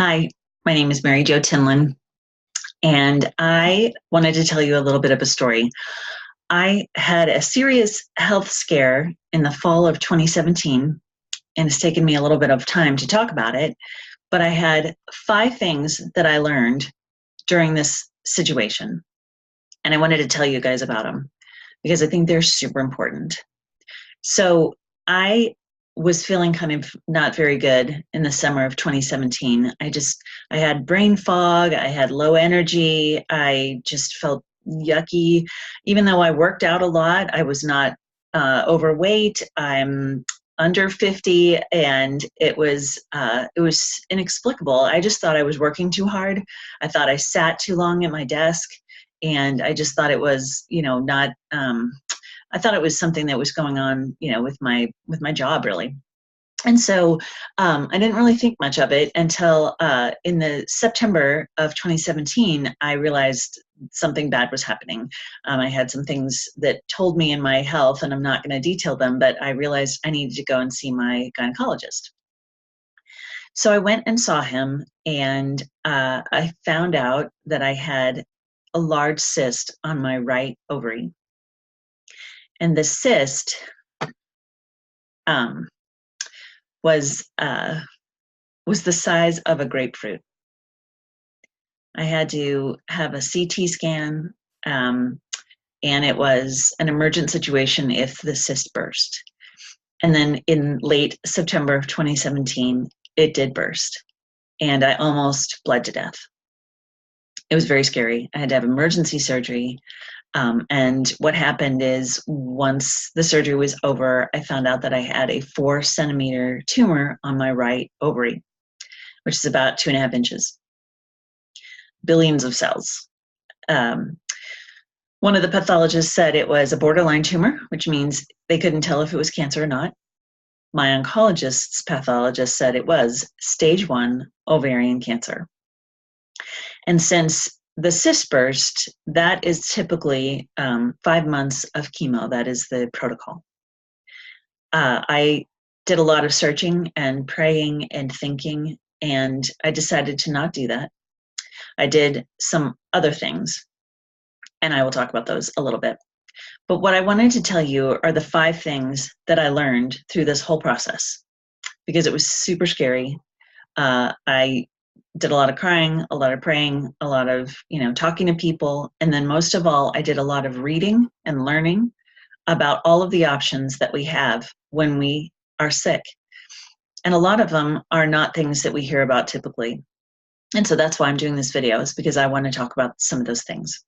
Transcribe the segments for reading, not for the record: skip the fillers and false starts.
Hi, my name is Marijo Tinlin, and I wanted to tell you a little bit of a story. I had a serious health scare in the fall of 2017, and it's taken me a little bit of time to talk about it, but I had 5 things that I learned during this situation, and I wanted to tell you guys about them because I think they're super important. So I was feeling kind of not very good in the summer of 2017. I had brain fog, I had low energy, I just felt yucky. Even though I worked out a lot, I was not overweight. I'm under 50, and it was inexplicable. I just thought I was working too hard. I thought I sat too long at my desk, and I just thought it was, not. I thought it was something that was going on, with my job, really. And so I didn't really think much of it until in the September of 2017, I realized something bad was happening. I had some things that told me in my health, and I'm not going to detail them, but I realized I needed to go and see my gynecologist. So I went and saw him, and I found out that I had a large cyst on my right ovary. And the cyst was the size of a grapefruit. I had to have a CT scan, and it was an emergent situation if the cyst burst. And then in late September of 2017, it did burst, and I almost bled to death. It was very scary. I had to have emergency surgery. And what happened is once the surgery was over, I found out that I had a 4-centimeter tumor on my right ovary, which is about 2.5 inches. Billions of cells. One of the pathologists said it was a borderline tumor, which means they couldn't tell if it was cancer or not. My oncologist's pathologist said it was stage 1 ovarian cancer. And since the cyst burst, that is typically 5 months of chemo. That is the protocol. I did a lot of searching and praying and thinking, and I decided to not do that. I did some other things, and I will talk about those a little bit. But what I wanted to tell you are the 5 things that I learned through this whole process, because it was super scary. I did a lot of crying, a lot of praying, a lot of, talking to people. And then most of all, I did a lot of reading and learning about all of the options that we have when we are sick. And a lot of them are not things that we hear about typically. And so that's why I'm doing this video, is because I want to talk about some of those things.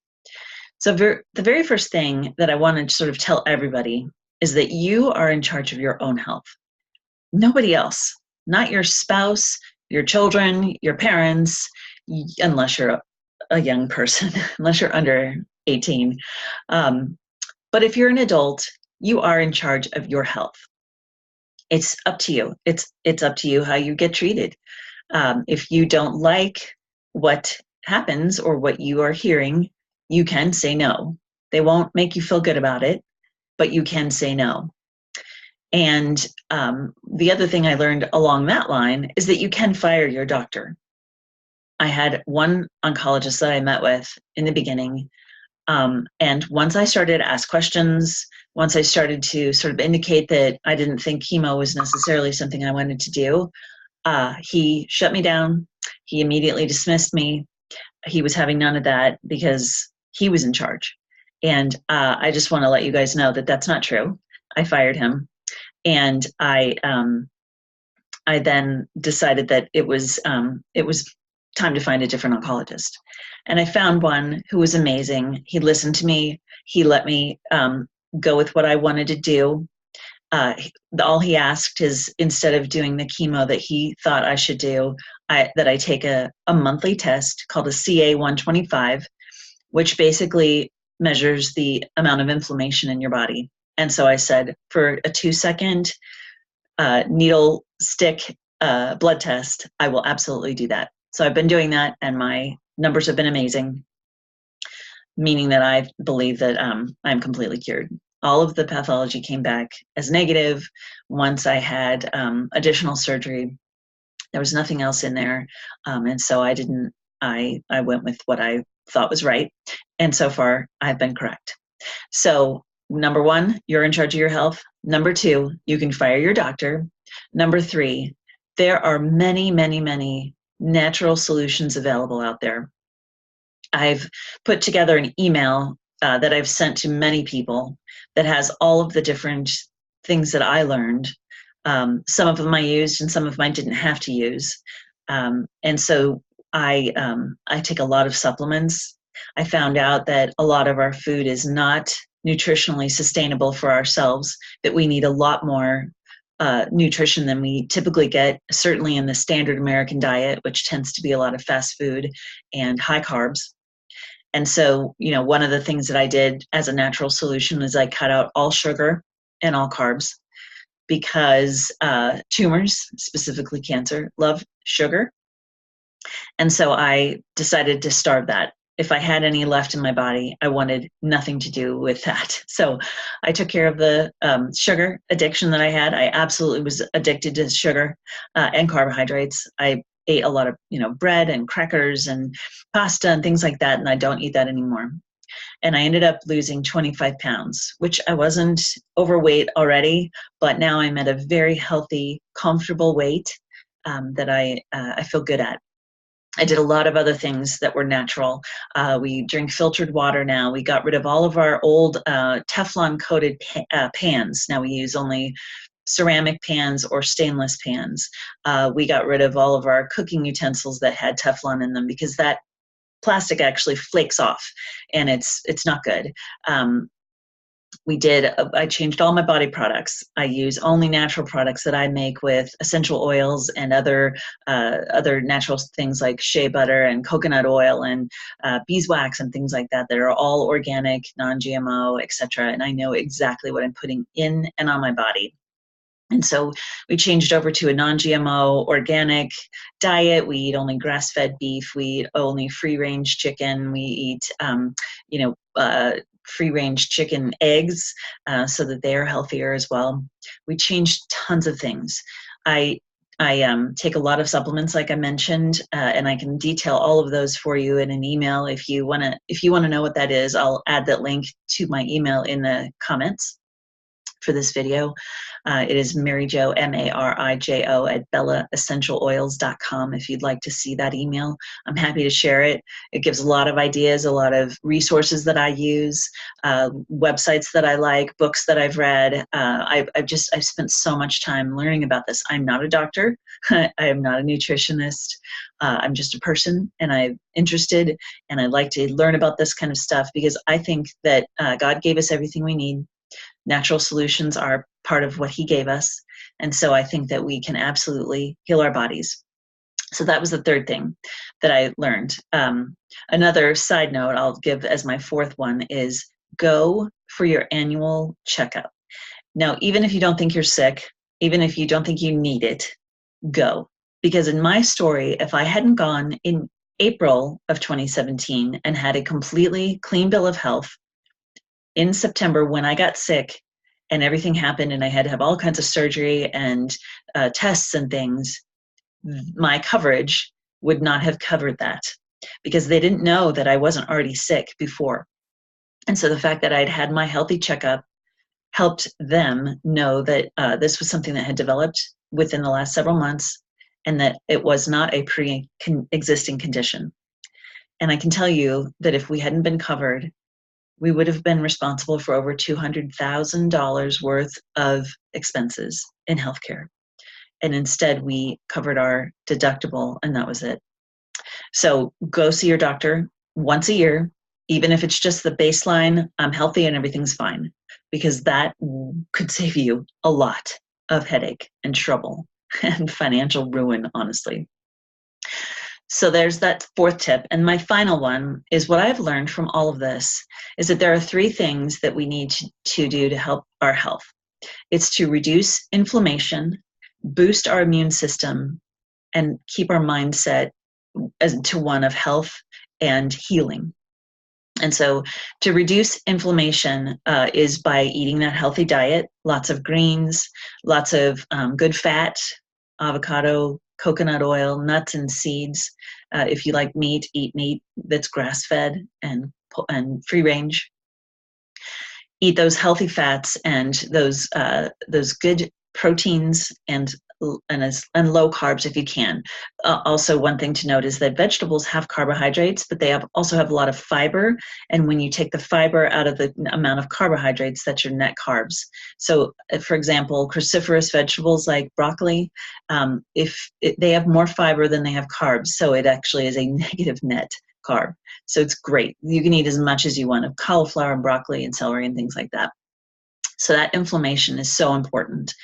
So the very first thing that I want to sort of tell everybody is that you are in charge of your own health. Nobody else, not your spouse, your children, your parents, unless you're a young person, unless you're under 18. But if you're an adult, you are in charge of your health. It's up to you. It's up to you how you get treated. If you don't like what happens or what you are hearing, you can say no. They won't make you feel good about it, but you can say no. And the other thing I learned along that line is that you can fire your doctor. I had one oncologist that I met with in the beginning. And once I started to ask questions, once I started to sort of indicate that I didn't think chemo was necessarily something I wanted to do, he shut me down. He immediately dismissed me. He was having none of that because he was in charge. And I just want to let you guys know that that's not true. I fired him. And I then decided that it was time to find a different oncologist. And I found one who was amazing. He listened to me. He let me go with what I wanted to do. All he asked is, instead of doing the chemo that he thought I should do, that I take a monthly test called a CA-125, which basically measures the amount of inflammation in your body. And so I said, for a 2-second needle stick blood test, I will absolutely do that. So I've been doing that, and my numbers have been amazing, meaning that I believe that I'm completely cured. All of the pathology came back as negative. Once I had additional surgery, There was nothing else in there. And so I went with what I thought was right. And so far, I've been correct. So, number one, you're in charge of your health. Number two, you can fire your doctor. Number three, there are many, many, many natural solutions available out there. I've put together an email that I've sent to many people that has all of the different things that I learned. Some of them I used and some of them I didn't have to use. And so I take a lot of supplements. I found out that a lot of our food is not nutritionally sustainable for ourselves, that we need a lot more nutrition than we typically get, certainly in the standard American diet, which tends to be a lot of fast food and high carbs. And so, one of the things that I did as a natural solution is I cut out all sugar and all carbs, because tumors, specifically cancer, love sugar. And so I decided to starve that. If I had any left in my body, I wanted nothing to do with that. So I took care of the sugar addiction that I had. I absolutely was addicted to sugar and carbohydrates. I ate a lot of, bread and crackers and pasta and things like that, and I don't eat that anymore. And I ended up losing 25 pounds, which I wasn't overweight already, but now I'm at a very healthy, comfortable weight that I feel good at. I did a lot of other things that were natural. We drink filtered water now. We got rid of all of our old Teflon-coated pans. Now we use only ceramic pans or stainless pans. We got rid of all of our cooking utensils that had Teflon in them, because that plastic actually flakes off and it's not good. I changed all my body products. I use only natural products that I make with essential oils and other natural things like shea butter and coconut oil and beeswax and things like that are all organic, non-GMO, etc. And I know exactly what I'm putting in and on my body. And so we changed over to a non-GMO organic diet. We eat only grass-fed beef. We eat only free-range chicken. We eat, free-range chicken eggs so that they are healthier as well. We changed tons of things. I take a lot of supplements, like I mentioned, and I can detail all of those for you in an email. If you want to know what that is, I'll add that link to my email in the comments for this video. It is Marijo, Marijo, at bellaessentialoils.com. If you'd like to see that email, I'm happy to share it. It gives a lot of ideas, a lot of resources that I use, websites that I like, books that I've read. I've spent so much time learning about this. I'm not a doctor. I am not a nutritionist. I'm just a person, and I'm interested, and I like to learn about this kind of stuff, because I think that God gave us everything we need. Natural solutions are part of what he gave us. And so I think that we can absolutely heal our bodies. So that was the third thing that I learned. Another side note I'll give as my fourth one is go for your annual checkup. Now, even if you don't think you're sick, even if you don't think you need it, go. Because in my story, if I hadn't gone in April of 2017 and had a completely clean bill of health, in September, when I got sick and everything happened and I had to have all kinds of surgery and tests and things, my coverage would not have covered that, because they didn't know that I wasn't already sick before. And so the fact that I'd had my healthy checkup helped them know that this was something that had developed within the last several months, and that it was not a pre-existing condition. And I can tell you that if we hadn't been covered, we would have been responsible for over $200,000 worth of expenses in healthcare. And instead, we covered our deductible, and that was it. So go see your doctor once a year, even if it's just the baseline, I'm healthy and everything's fine, because that could save you a lot of headache and trouble and financial ruin, honestly. So there's that fourth tip. And my final one is what I've learned from all of this is that there are three things that we need to do to help our health. It's to reduce inflammation, boost our immune system, and keep our mindset to one of health and healing. And so to reduce inflammation is by eating that healthy diet, lots of greens, lots of good fat, avocado, coconut oil, nuts and seeds. If you like meat, eat meat that's grass-fed and free range. Eat those healthy fats and those good proteins and low carbs if you can. Also, one thing to note is that vegetables have carbohydrates, but they also have a lot of fiber. And when you take the fiber out of the amount of carbohydrates, that's your net carbs. So, for example, cruciferous vegetables like broccoli, they have more fiber than they have carbs, so it actually is a negative net carb. So it's great. You can eat as much as you want of cauliflower and broccoli and celery and things like that. So that inflammation is so important.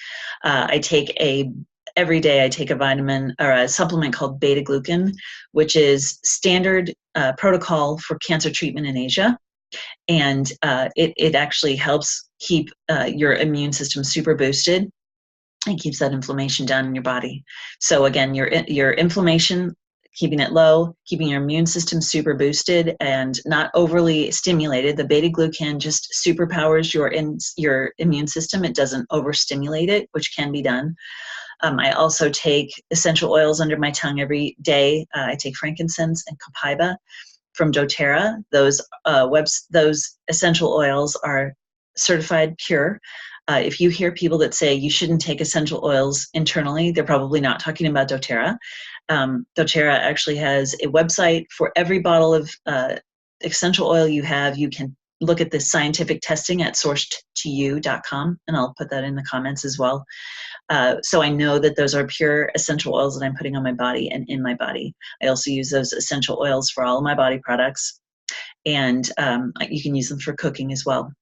Every day I take a vitamin or a supplement called beta-glucan, which is standard protocol for cancer treatment in Asia. And it actually helps keep your immune system super boosted and keeps that inflammation down in your body. So again, your inflammation, keeping it low, keeping your immune system super boosted and not overly stimulated. The beta-glucan just superpowers your immune system. It doesn't overstimulate it, which can be done. I also take essential oils under my tongue every day. I take frankincense and copaiba from doTERRA. Those essential oils are certified pure. If you hear people that say you shouldn't take essential oils internally, they're probably not talking about doTERRA. doTERRA actually has a website for every bottle of essential oil you have. You can look at the scientific testing at sourcedtoyou.com, and I'll put that in the comments as well. So I know that those are pure essential oils that I'm putting on my body and in my body. I also use those essential oils for all of my body products, and you can use them for cooking as well.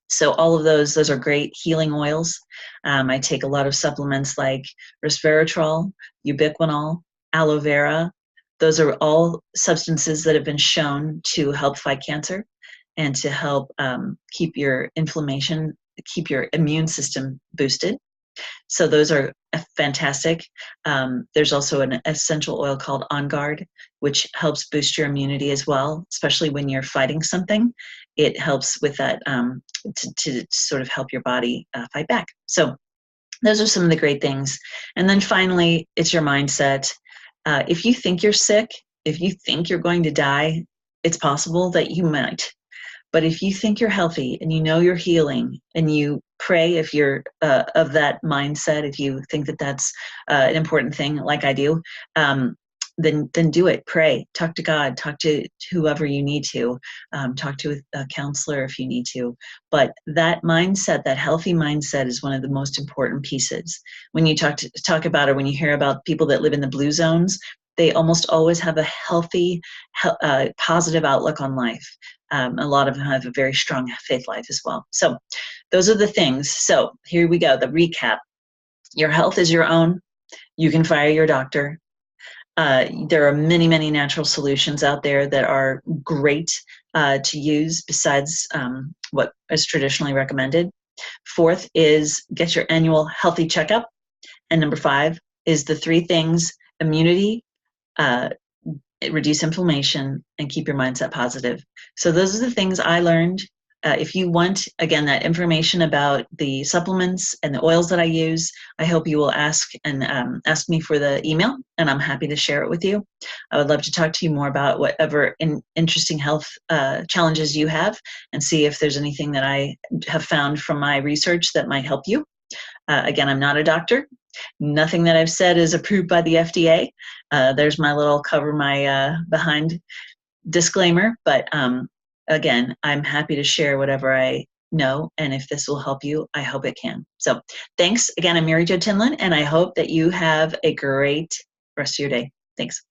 So all of those are great healing oils. I take a lot of supplements like resveratrol, ubiquinol, aloe vera. Those are all substances that have been shown to help fight cancer and to help keep your inflammation, keep your immune system boosted. So those are fantastic. There's also an essential oil called On Guard, which helps boost your immunity as well, especially when you're fighting something. It helps with that to sort of help your body fight back. So those are some of the great things. And then finally, it's your mindset. If you think you're sick, if you think you're going to die, it's possible that you might. But if you think you're healthy and you know you're healing and you pray, if you're of that mindset, if you think that that's an important thing like I do, then do it. Pray, talk to God, talk to whoever you need to, talk to a counselor if you need to. But that mindset, that healthy mindset, is one of the most important pieces. When you talk about it, when you hear about people that live in the blue zones, they almost always have a healthy, positive outlook on life. A lot of them have a very strong faith life as well. So those are the things. So here we go, the recap. Your health is your own. You can fire your doctor. There are many, many natural solutions out there that are great to use besides what is traditionally recommended. Fourth is get your annual healthy checkup. And number 5 is the 3 things: immunity, reduce inflammation, and keep your mindset positive. So those are the things I learned. If you want, again, that information about the supplements and the oils that I use, I hope you will ask me for the email, and I'm happy to share it with you. I would love to talk to you more about whatever interesting health challenges you have, and see if there's anything that I have found from my research that might help you. Again, I'm not a doctor. Nothing that I've said is approved by the FDA. There's my little cover my behind disclaimer, but again, I'm happy to share whatever I know, and if this will help you, I hope it can. So thanks again. I'm Marijo Tinlin, and I hope that you have a great rest of your day. Thanks.